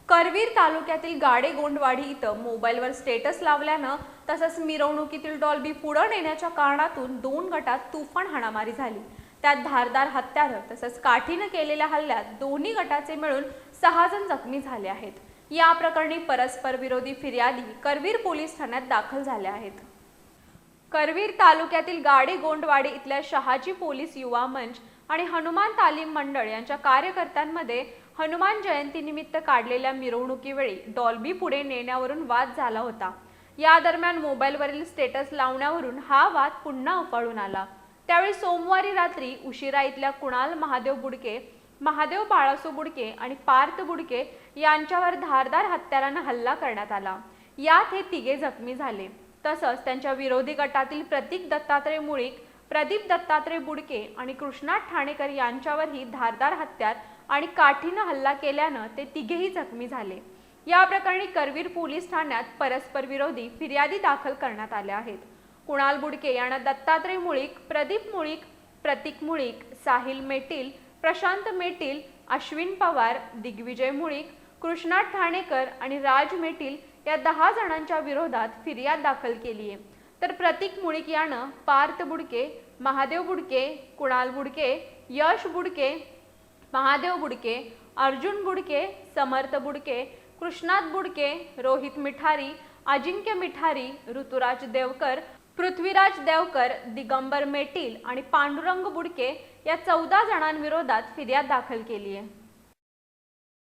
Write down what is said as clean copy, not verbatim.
करवीर तालुक्यातील गाडेगोंडवाडी इथं मोबाईलवर स्टेटस लावल्यानं तसंच मिरवणुकीतील डॉल्बी पुढे नेण्याच्या कारणातून दोन गटात तुफान हाणामारी झाली। त्यात धारदार हत्यारं तसंच काठीनं केलेल्या हल्ल्यात दोन्ही गटाचे मिळून 6 जण जखमी झाले आहेत। या प्रकरणी परस्पर विरोधी फिर्यादी करवीर पोलीस ठाण्यात दाखल झाल्या आहेत। करवीर तालुक्यातील गाडेगोंडवाडी इथल्या शहाजी पोलीस युवा मंच आणि हनुमान तालीम मंडळ यांच्या कार्यकर्त्यांमध्ये हनुमान जयंतीनिमित्त काढलेल्या मिरवणुकीवेळी डॉल्बी पुढे नेण्यावरून वाद झाला होता। या दरम्यान मोबाईलवरील स्टेटस लावण्यावरून हा वाद पुन्हा उफाळून आला। त्यावेळी सोमवारी रात्री उशिरा इथल्या कुणाल महादेव बुडके, महादेव बाळासू बुडके आणि पार्थ बुडके यांच्यावर धारदार हत्यारानं हल्ला करण्यात आला। यात हे तिघे जखमी झाले। तसंच त्यांच्या विरोधी गटातील प्रतीक दत्तात्रय मुळीक, प्रदीप दत्तात्रय बुडके आणि कृष्णा ठाणेकर यांच्यावरही धारदार हत्यार आणि काठीनं हल्ला केल्यानं ते तिघेही जखमी झाले। या प्रकरणी करवीर पोलीस ठाण्यात परस्पर विरोधी फिर्यादी दाखल करण्यात आल्या आहेत। कुणाल बुडके यांना दत्तात्रय मुळीक, प्रदीप मुळीक, प्रतीक मुळीक, साहिल मेटील, प्रशांत मेटील, अश्विन पवार, दिग्विजय मुळीक, कृष्णा ठाणेकर आणि राज मेटील या 10 जणांच्या विरोधात फिर्याद दाखल केली आहे। तर प्रतीक मुळीक यानं पार्थ बुडके, महादेव बुडके, कुणाल बुडके, यश बुडके, महादेव बुडके, अर्जुन बुडके, समर्थ बुडके, कृष्णात बुडके, रोहित मिठारी, अजिंक्य मिठारी, ऋतुराज देवकर, पृथ्वीराज देवकर, दिगंबर मेटील आणि पांडुरंग बुडके या 14 जणांविरोधात फिर्याद दाखल केली आहे।